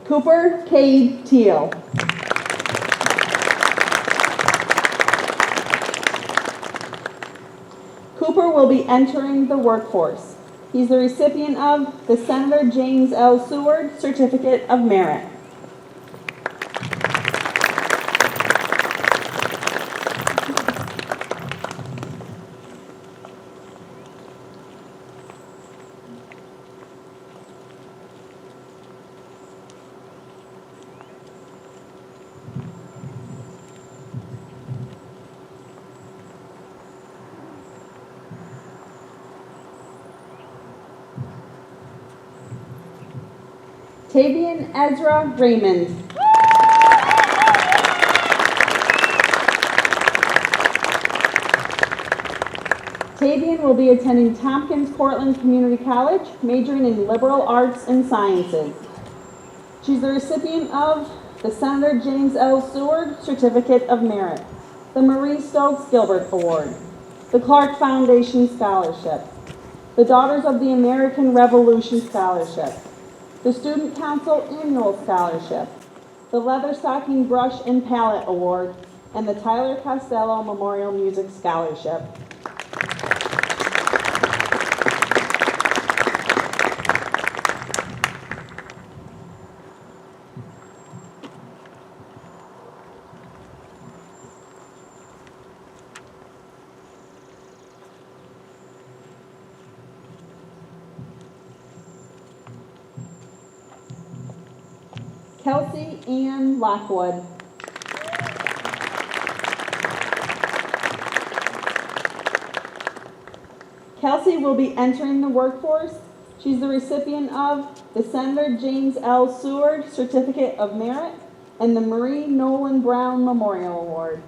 Cooper Cade Teal. Cooper will be entering the workforce. He's the recipient of the Senator James L. Seward Certificate of Merit. Tavian Ezra Raymond. Tavian will be attending Tompkins Cortland Community College, majoring in liberal arts and sciences. She's the recipient of the Senator James L. Seward Certificate of Merit, the Marie Stokes Gilbert Award, the Clark Foundation Scholarship, the Daughters of the American Revolution Scholarship, the Student Council Annual Scholarship, the Leatherstocking Brush and Palette Award, and the Tyler Costello Memorial Music Scholarship. Kelsey Ann Lockwood. Kelsey will be entering the workforce. She's the recipient of the Senator James L. Seward Certificate of Merit and the Marie Nolan Brown Memorial Award.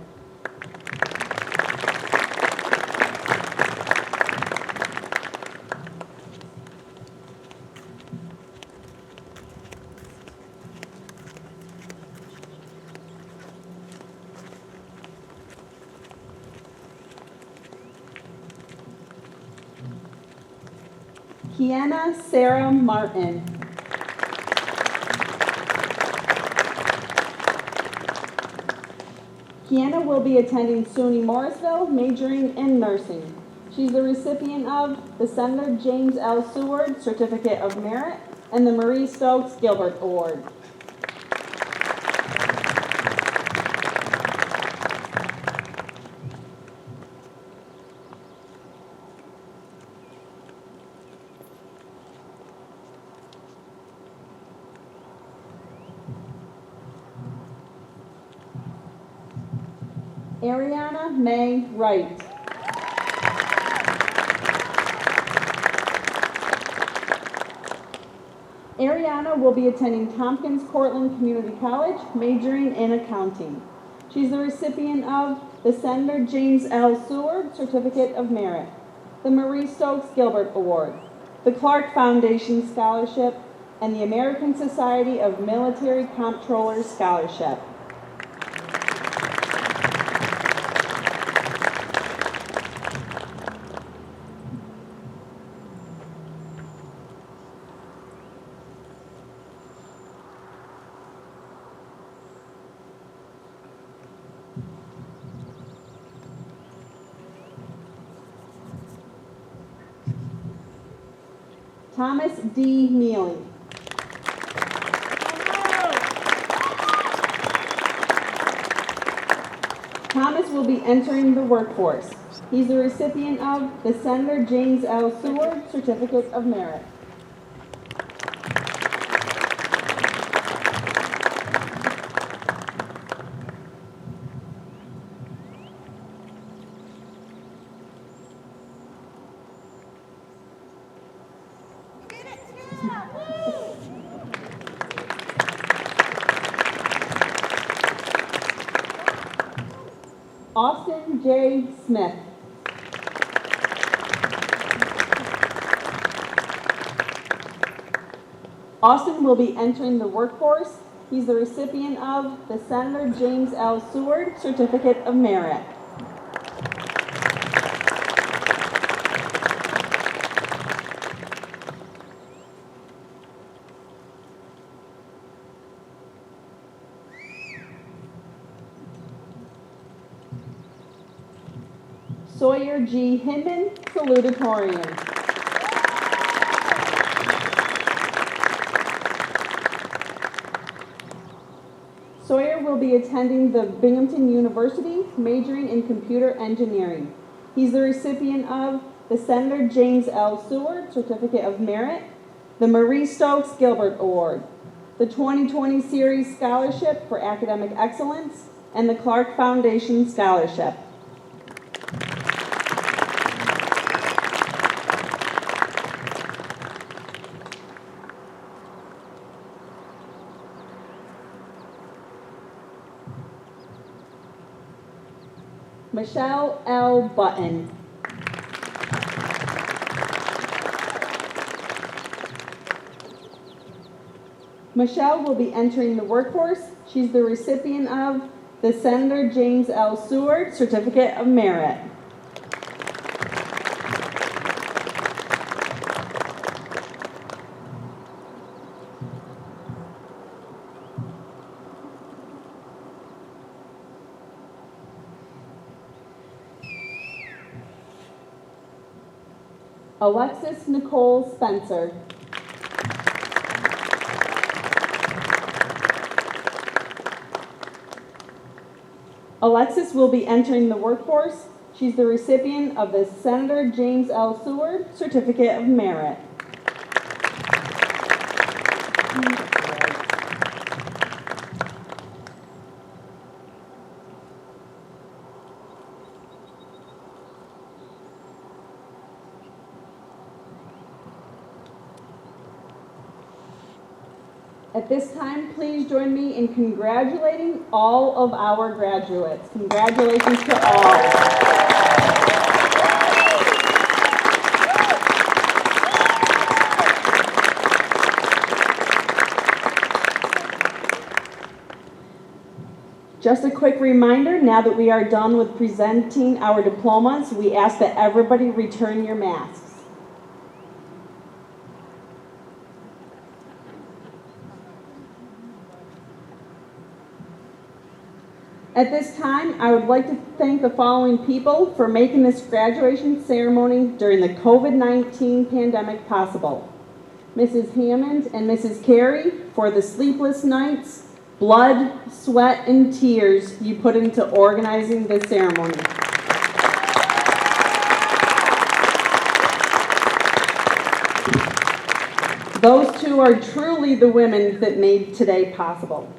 Kiana Sarah Martin. Kiana will be attending SUNY Morrisville, majoring in nursing. She's the recipient of the Senator James L. Seward Certificate of Merit and the Marie Stokes Gilbert Award. Ariana May Wright. Ariana will be attending Tompkins Cortland Community College, majoring in accounting. She's the recipient of the Senator James L. Seward Certificate of Merit, the Marie Stokes Gilbert Award, the Clark Foundation Scholarship, and the American Society of Military Comptrollers Scholarship. Thomas D. Mealy. Thomas will be entering the workforce. He's the recipient of the Senator James L. Seward Certificate of Merit. Austin J. Smith. Austin will be entering the workforce. He's the recipient of the Senator James L. Seward Certificate of Merit. Sawyer G. Hinman, salutatorian. Sawyer will be attending the Binghamton University, majoring in computer engineering. He's the recipient of the Senator James L. Seward Certificate of Merit, the Marie Stokes Gilbert Award, the 2020 Series Scholarship for Academic Excellence, and the Clark Foundation Scholarship. Michelle L. Button. Michelle will be entering the workforce. She's the recipient of the Senator James L. Seward Certificate of Merit. Alexis Nicole Spencer. Alexis will be entering the workforce. She's the recipient of the Senator James L. Seward Certificate of Merit. At this time, please join me in congratulating all of our graduates. Congratulations to all. Just a quick reminder, now that we are done with presenting our diplomas, we ask that everybody return your masks. At this time, I would like to thank the following people for making this graduation ceremony during the COVID-19 pandemic possible. Mrs. Hammond and Mrs. Carey for the sleepless nights, blood, sweat, and tears you put into organizing this ceremony. Those two are truly the women that made today possible.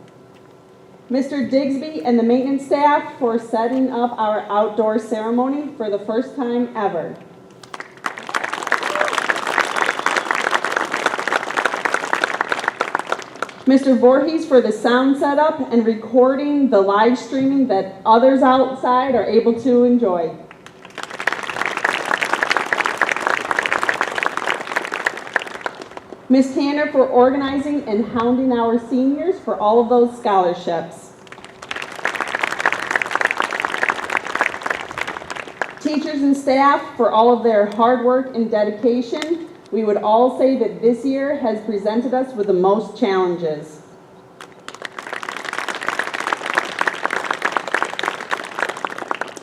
Mr. Digsby and the maintenance staff for setting up our outdoor ceremony for the first time ever. Mr. Voorhees for the sound setup and recording the live streaming that others outside are able to enjoy. Ms. Tanner for organizing and hounding our seniors for all of those scholarships. Teachers and staff for all of their hard work and dedication. We would all say that this year has presented us with the most challenges.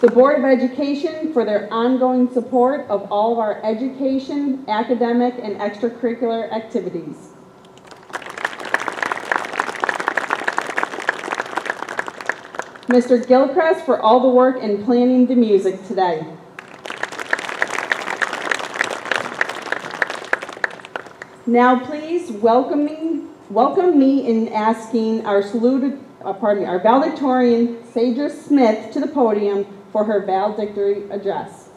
The Board of Education for their ongoing support of all of our education, academic, and extracurricular activities. Mr. Gilchrist for all the work in planning the music today. Now please welcome me in asking our valedictorian, Sager Smith, to the podium for her valedictory address.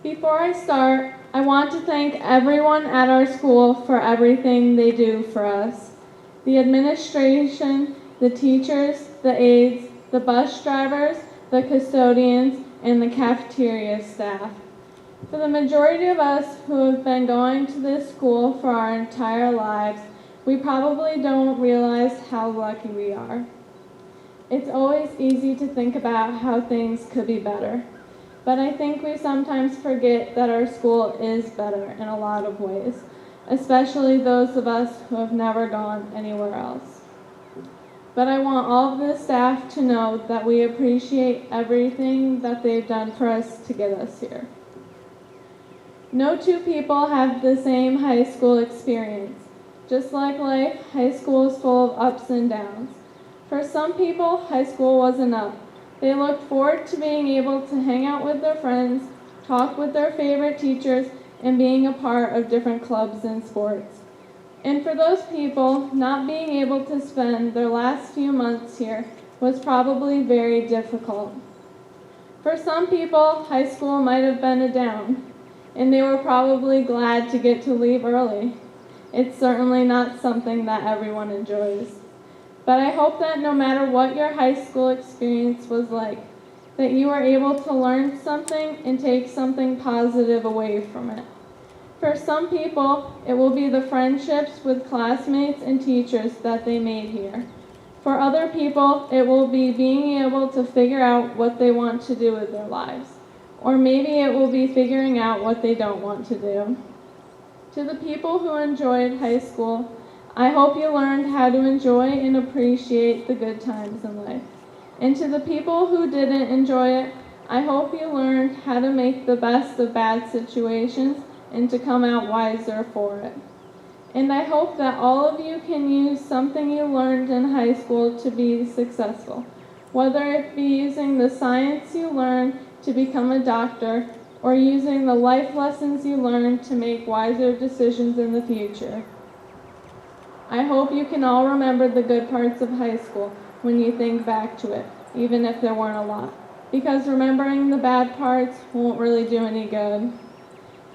Before I start, I want to thank everyone at our school for everything they do for us. The administration, the teachers, the aides, the bus drivers, the custodians, and the cafeteria staff. For the majority of us who have been going to this school for our entire lives, we probably don't realize how lucky we are. It's always easy to think about how things could be better. But I think we sometimes forget that our school is better in a lot of ways, especially those of us who have never gone anywhere else. But I want all of the staff to know that we appreciate everything that they've done for us to get us here. No two people have the same high school experience. Just like life, high school is full of ups and downs. For some people, high school was enough. They looked forward to being able to hang out with their friends, talk with their favorite teachers, and being a part of different clubs and sports. And for those people, not being able to spend their last few months here was probably very difficult. For some people, high school might have been a down, and they were probably glad to get to leave early. It's certainly not something that everyone enjoys. But I hope that no matter what your high school experience was like, that you were able to learn something and take something positive away from it. For some people, it will be the friendships with classmates and teachers that they made here. For other people, it will be being able to figure out what they want to do with their lives. Or maybe it will be figuring out what they don't want to do. To the people who enjoyed high school, I hope you learned how to enjoy and appreciate the good times in life. And to the people who didn't enjoy it, I hope you learned how to make the best of bad situations and to come out wiser for it. And I hope that all of you can use something you learned in high school to be successful, whether it be using the science you learned to become a doctor or using the life lessons you learned to make wiser decisions in the future. I hope you can all remember the good parts of high school when you think back to it, even if there weren't a lot, because remembering the bad parts won't really do any good.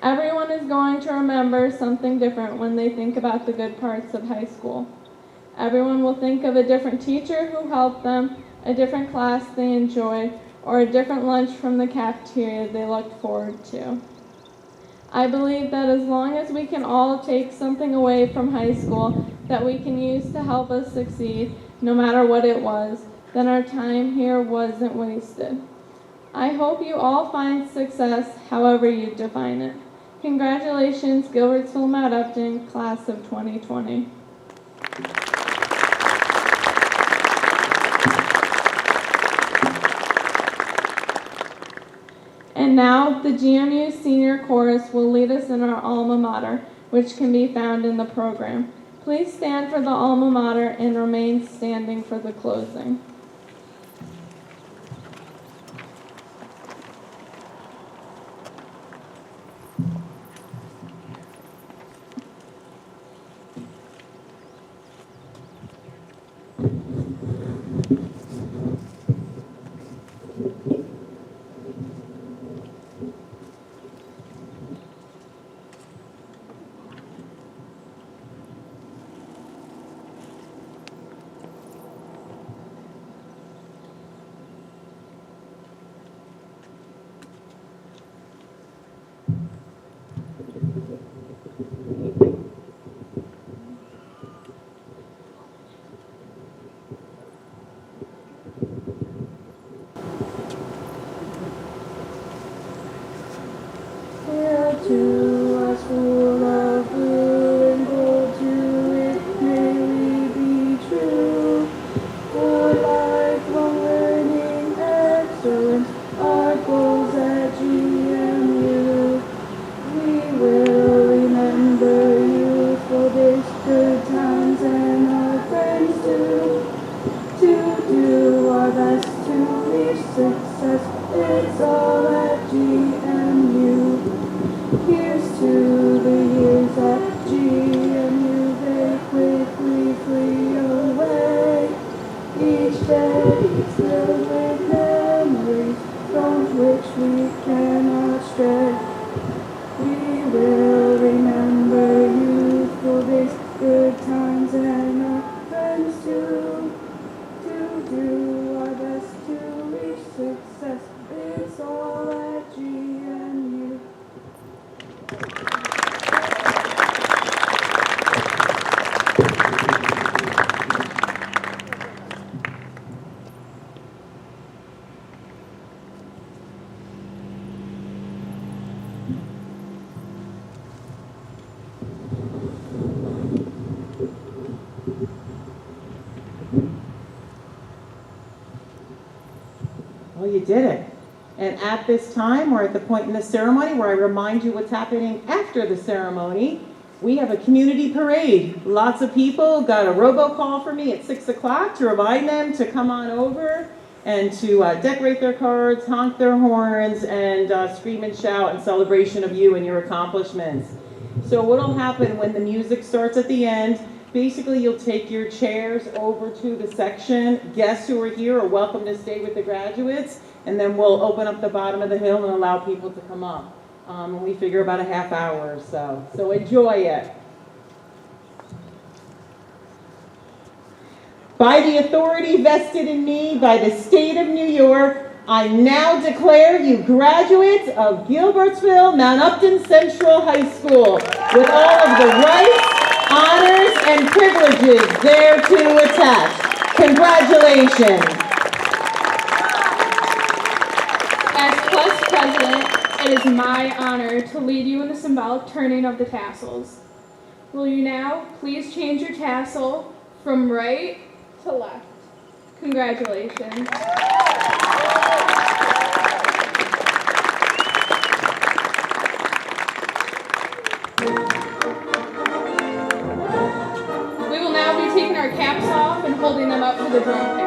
Everyone is going to remember something different when they think about the good parts of high school. Everyone will think of a different teacher who helped them, a different class they enjoyed, or a different lunch from the cafeteria they looked forward to. I believe that as long as we can all take something away from high school that we can use to help us succeed, no matter what it was, then our time here wasn't wasted. I hope you all find success however you define it. Congratulations, Gilbertsville Mount Upton, class of 2020. And now, the GMU Senior Chorus will lead us in our alma mater, which can be found in the program. Please stand for the alma mater and remain standing for the closing. To us full of blue and gold, to it may we be true. For lifelong learning, excellence, our goals at GMU. We will remember you for this good times and our friends too. To do our best to reach success, it's all at GMU. Here's well, you did it. And at this time, we're at the point in the ceremony where I remind you what's happening after the ceremony. We have a community parade. Lots of people got a robocall for me at 6 o'clock to remind them to come on over and to decorate their cards, honk their horns, and scream and shout in celebration of you and your accomplishments. So what'll happen when the music starts at the end, basically you'll take your chairs over to the section. Guests who are here are welcome to stay with the graduates, and then we'll open up the bottom of the hill and allow people to come up. And we figure about a half hour or so. So enjoy it. By the authority vested in me by the state of New York, I now declare you graduates of Gilbertsville Mount Upton Central High School with all of the rights, honors, and privileges thereto attached. Congratulations. As class president, it is my honor to lead you in the symbolic turning of the tassels. Will you now please change your tassel from right to left? Congratulations. We will now be taking our caps off and holding them up for the drum